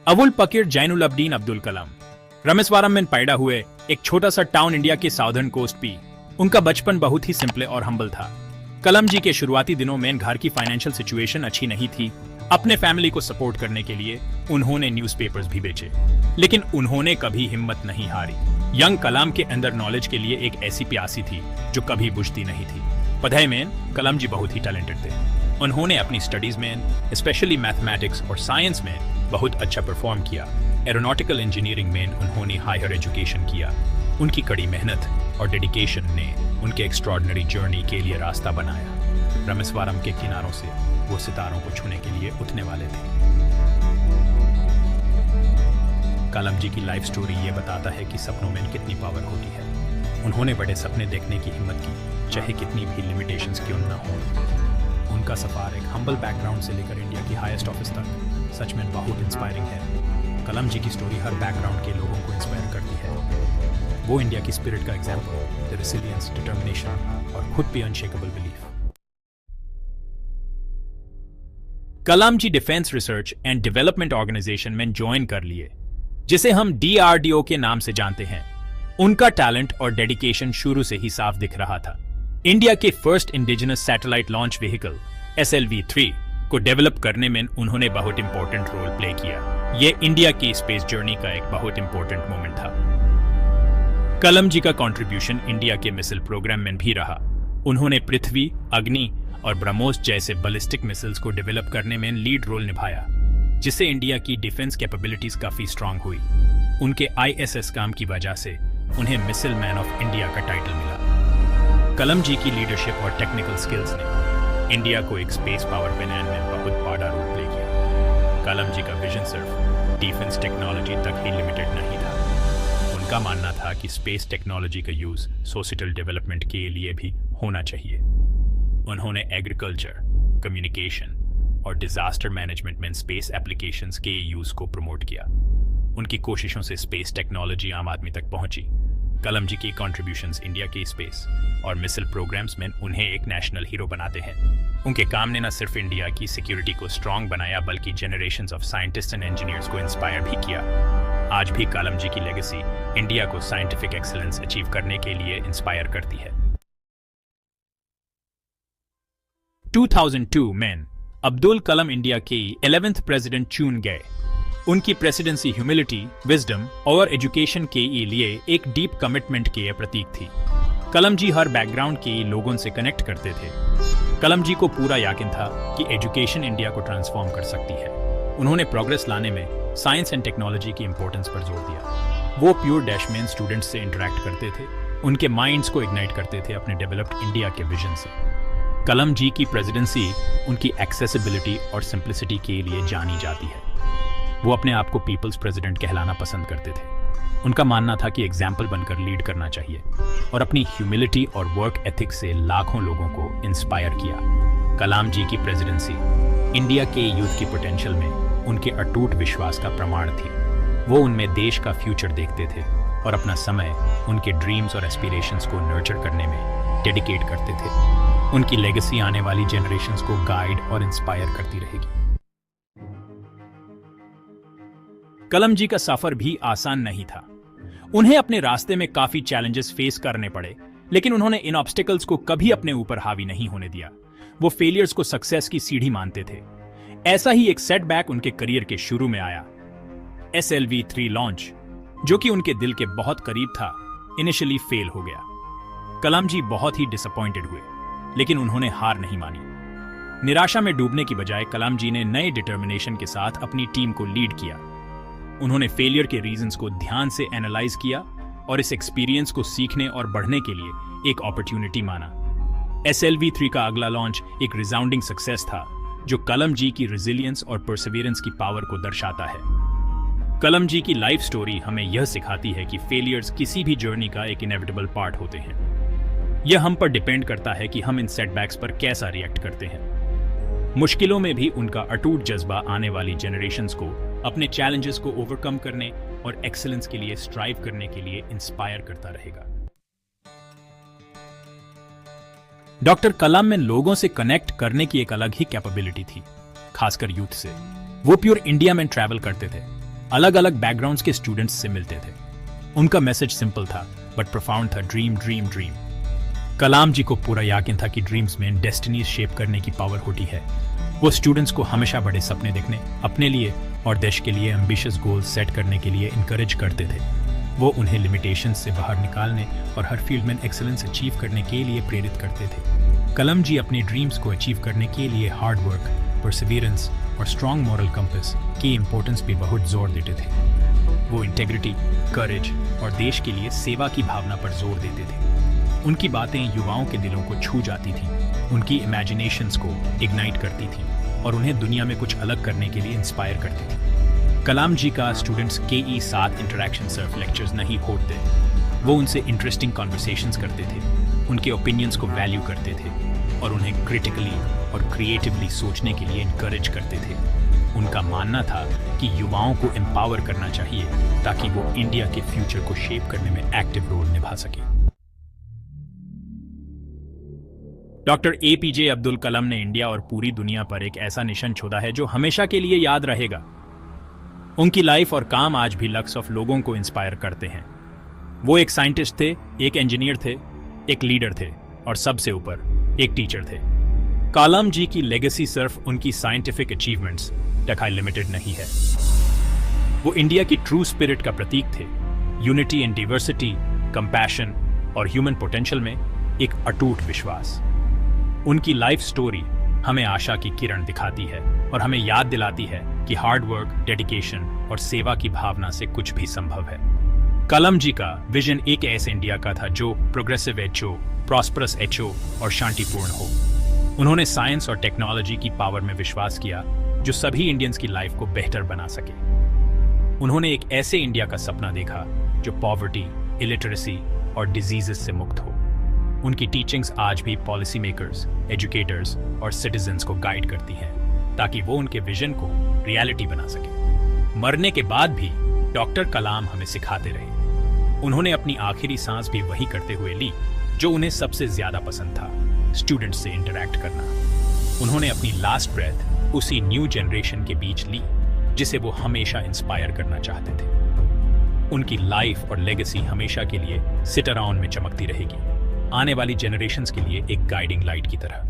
अवुल पकीर जैनुल अब्दीन अब्दुल कलाम रामेश्वरम में पैदा हुए एक छोटा सा टाउन इंडिया के साउदर्न कोस्ट पे। उनका बचपन बहुत ही सिंपल और हम्बल था। कलाम जी के शुरुआती दिनों में घर की फाइनेंशियल सिचुएशन अच्छी नहीं थी। अपने फैमिली को सपोर्ट करने के लिए उन्होंने न्यूज़पेपर्स भी बेचे, लेकिन उन्होंने कभी हिम्मत नहीं हारी। यंग कलाम के अंदर नॉलेज के लिए एक ऐसी प्यासी थी जो कभी बुझती नहीं थी। पढ़ाई में कलाम जी बहुत ही टैलेंटेड थे। उन्होंने अपनी स्टडीज में स्पेशली मैथमेटिक्स और साइंस में बहुत अच्छा परफॉर्म किया। एरोनॉटिकल इंजीनियरिंग में उन्होंने हायर एजुकेशन किया। उनकी कड़ी मेहनत और डेडिकेशन ने उनके एक्स्ट्रॉर्डिनरी जर्नी के लिए रास्ता बनाया। रामेश्वरम के किनारों से वो सितारों को छूने के लिए उठने वाले थे। कलाम जी की लाइफ स्टोरी ये बताता है कि सपनों में कितनी पावर होती है। उन्होंने बड़े सपने देखने की हिम्मत की, चाहे कितनी भी लिमिटेशंस क्यों न हो। उनका सफर एक हम्बल बैकग्राउंड से लेकर इंडिया की हाईएस्ट ऑफिस तक सच में बहुत इंस्पायरिंग है। कलाम जी की स्टोरी हर बैकग्राउंड के लोगों को इंस्पायर करती है। वो इंडिया की स्पिरिट का एग्जाम्पल, द रेसिलियंस, डिटर्मिनेशन और खुद पे unshakeable belief. Kalam ji defence research and development organisation में ज्वाइन कर लिए, जिसे हम DRDO के नाम से जानते हैं। उनका टैलेंट और डेडिकेशन शुरू से ही साफ दिख रहा था। इंडिया के first indigenous satellite launch vehicle SLV-3 को डेवलप करने में उन्होंने बहुत इंपॉर्टेंट रोल प्ले किया। यह इंडिया की स्पेस जर्नी का एक बहुत इंपॉर्टेंट मोमेंट था। कलाम जी का कंट्रीब्यूशन इंडिया के मिसाइल प्रोग्राम में भी रहा। उन्होंने पृथ्वी, अग्नि और ब्रह्मोस जैसे बैलिस्टिक मिसाइल्स को डेवलप करने में लीड रोल निभाया, जिससे इंडिया की डिफेंस कैपेबिलिटीज काफी स्ट्रांग हुई। उनके ISS काम की वजह से उन्हें मिसाइल मैन ऑफ इंडिया का टाइटल मिला। कलाम जी की लीडरशिप और टेक्निकल स्किल्स ने इंडिया को एक स्पेस पावर बनाने में बहुत बड़ा रोल प्ले किया। कलाम जी का विजन सिर्फ डिफेंस टेक्नोलॉजी तक ही लिमिटेड नहीं था। उनका मानना था कि स्पेस टेक्नोलॉजी का यूज सोसाइटल डेवलपमेंट के लिए भी होना चाहिए। उन्होंने एग्रीकल्चर, कम्युनिकेशन और डिजास्टर मैनेजमेंट में स्पेस एप्लीकेशंस के यूज को प्रमोट किया। उनकी कोशिशों से स्पेस टेक्नोलॉजी आम आदमी तक पहुंची। कलाम जी की कंट्रीब्यूशंस इंडिया के स्पेस और मिसाइल प्रोग्राम्स में उन्हें एक नेशनल हीरो बनाते हैं। उनके काम ने न सिर्फ इंडिया की सिक्योरिटी को स्ट्रांग बनाया, बल्कि generations of scientist and engineers को इंस्पायर भी किया। आज भी कलाम जी की लेगेसी इंडिया को साइंटिफिक एक्सीलेंस अचीव करने के लिए इंस्पायर करती है। 2002 में अब्दुल कलाम इंडिया के 11th प्रेसिडेंट चुन गए। उनकी प्रेसिडेंसी ह्यूमिलिटी, विजडम और एजुकेशन के लिए एक डीप कमिटमेंट के प्रतीक थी। कलाम जी हर बैकग्राउंड के लोगों से कनेक्ट करते थे। कलाम जी को पूरा यकीन था कि एजुकेशन इंडिया को ट्रांसफॉर्म कर सकती है। उन्होंने प्रोग्रेस लाने में साइंस एंड टेक्नोलॉजी की इंपॉर्टेंस पर जोर दिया। वो प्योर डैशमैन स्टूडेंट्स से इंटरेक्ट करते थे, उनके माइंड्स को इग्नाइट करते थे अपने डेवलप्ड इंडिया के विजन से। कलाम जी की प्रेसिडेंसी उनकी एक्सेसिबिलिटी और सिंप्लिसिटी के लिए जानी जाती है। वो अपने आप को पीपल्स प्रेसिडेंट कहलाना पसंद करते थे। उनका मानना था कि एग्जाम्पल बनकर लीड करना चाहिए, और अपनी ह्यूमिलिटी और वर्क एथिक से लाखों लोगों को इंस्पायर किया। कलाम जी की प्रेसिडेंसी इंडिया के यूथ की पोटेंशियल में उनके अटूट विश्वास का प्रमाण थी। वो उनमें देश का फ्यूचर देखते थे और अपना समय उनके ड्रीम्स और एस्पिरेशंस को नर्चर करने में डेडिकेट करते थे। उनकी लेगेसी आने वाली जनरेशंस को गाइड और इंस्पायर करती रहेगी। कलाम जी का सफर भी आसान नहीं था। उन्हें अपने रास्ते में काफी चैलेंजेस फेस करने पड़े, लेकिन उन्होंने इन ऑब्स्टिकल्स को कभी अपने ऊपर हावी नहीं होने दिया। वो फेलियर्स को सक्सेस की सीढ़ी मानते थे। ऐसा ही एक सेटबैक उनके करियर के शुरू में आया। SLV-3 लॉन्च, जो कि उनके दिल के बहुत करीब था, इनिशियली फेल हो गया। कलाम जी बहुत ही डिसअपॉइंटेड हुए, लेकिन उन्होंने हार नहीं मानी। निराशा में डूबने की बजाय कलाम जी ने नए डिटर्मिनेशन के साथ अपनी टीम को लीड किया। उन्होंने फेलियर के रीजंस को ध्यान से एनालाइज किया और इस एक्सपीरियंस को सीखने और बढ़ने के लिए एक अपॉर्चुनिटी माना। SLV-3 का अगला लॉन्च एक रिसाउंडिंग सक्सेस था, जो कलाम जी की रेजिलियंस और परसिवियरेंस की पावर को दर्शाता है। कलाम जी की लाइफ स्टोरी हमें यह सिखाती है कि फेलियर्स किसी भी जर्नी का एक इनएविटेबल पार्ट होते हैं। यह हम पर डिपेंड करता है कि हम इन सेटबैक्स पर कैसा रिएक्ट करते हैं। मुश्किलों में भी उनका अटूट जज्बा आने वाली जनरेशंस को अपने चैलेंजेस को ओवरकम करने और एक्सीलेंस के लिए स्ट्राइव करने के लिए इंस्पायर करता रहेगा। डॉक्टर कलाम में लोगों से कनेक्ट करने की एक अलग ही कैपेबिलिटी थी, खासकर यूथ से। वो प्योर इंडिया में ट्रैवल करते थे, अलग अलग बैकग्राउंड्स के स्टूडेंट्स से मिलते थे। उनका मैसेज सिंपल था बट प्रोफाउंड था, ड्रीम ड्रीम ड्रीम। कलाम जी को पूरा यकीन था कि ड्रीम्स में डेस्टिनीज शेप करने की पावर होती है। वो स्टूडेंट्स को हमेशा बड़े सपने देखने, अपने लिए और देश के लिए एम्बिशियस गोल्स सेट करने के लिए इनकरेज करते थे। वो उन्हें लिमिटेशंस से बाहर निकालने और हर फील्ड में एक्सेलेंस अचीव करने के लिए प्रेरित करते थे। कलाम जी अपने ड्रीम्स को अचीव करने के लिए हार्ड वर्क, परसिवियरेंस और स्ट्रॉन्ग मॉरल कंपास की इंपॉर्टेंस पे बहुत जोर देते थे। वो इंटेग्रिटी, करेज और देश के लिए सेवा की भावना पर जोर देते थे। उनकी बातें युवाओं के दिलों को छू जाती थीं, उनकी इमेजिनेशंस को इग्नाइट करती थीं और उन्हें दुनिया में कुछ अलग करने के लिए इंस्पायर करती थी। कलाम जी का स्टूडेंट्स के ई साथ इंटरेक्शन सिर्फ लेक्चर्स नहीं होते, वो उनसे इंटरेस्टिंग कॉन्वर्सेशंस करते थे, उनके ओपिनियंस को वैल्यू करते थे और उन्हें क्रिटिकली और क्रिएटिवली सोचने के लिए इनकरेज करते थे। उनका मानना था कि युवाओं को एम्पावर करना चाहिए ताकि वो इंडिया के फ्यूचर को शेप करने में एक्टिव रोल निभा सके। डॉक्टर एपीजे अब्दुल कलाम ने इंडिया और पूरी दुनिया पर एक ऐसा निशान छोड़ा है जो हमेशा के लिए याद रहेगा। उनकी लाइफ और काम आज भी लाखों ऑफ लोगों को इंस्पायर करते हैं। वो एक साइंटिस्ट थे, एक इंजीनियर थे, एक लीडर थे और सबसे ऊपर एक टीचर थे। कलाम जी की लेगेसी सिर्फ उनकी साइंटिफिक अचीवमेंट्स तक लिमिटेड नहीं है। वो इंडिया की ट्रू स्पिरिट का प्रतीक थे। यूनिटी एंड डाइवर्सिटी, कंपैशन और ह्यूमन पोटेंशियल में एक अटूट विश्वास। उनकी लाइफ स्टोरी हमें आशा की किरण दिखाती है और हमें याद दिलाती है कि हार्ड वर्क, डेडिकेशन और सेवा की भावना से कुछ भी संभव है। कलाम जी का विजन एक ऐसे इंडिया का था जो प्रोग्रेसिव एचओ, प्रॉस्परस एचओ और शांतिपूर्ण हो। उन्होंने साइंस और टेक्नोलॉजी की पावर में विश्वास किया जो सभी इंडियंस की लाइफ को बेहतर बना सके। उन्होंने एक ऐसे इंडिया का सपना देखा जो पॉवर्टी, इलिटरेसी और डिजीजेस से मुक्त हो। उनकी टीचिंग्स आज भी पॉलिसी मेकर्स, एजुकेटर्स और सिटीजन्स को गाइड करती हैं ताकि वो उनके विजन को रियलिटी बना सके। मरने के बाद भी डॉक्टर कलाम हमें सिखाते रहे। उन्होंने अपनी आखिरी सांस भी वही करते हुए ली जो उन्हें सबसे ज्यादा पसंद था, स्टूडेंट्स से इंटरैक्ट करना। उन्होंने अपनी लास्ट ब्रेथ उसी न्यू जनरेशन के बीच ली जिसे वो हमेशा इंस्पायर करना चाहते थे। उनकी लाइफ और लेगेसी हमेशा के लिए सिट अराउंड में चमकती रहेगी, आने वाली जनरेशंस के लिए एक गाइडिंग लाइट की तरह।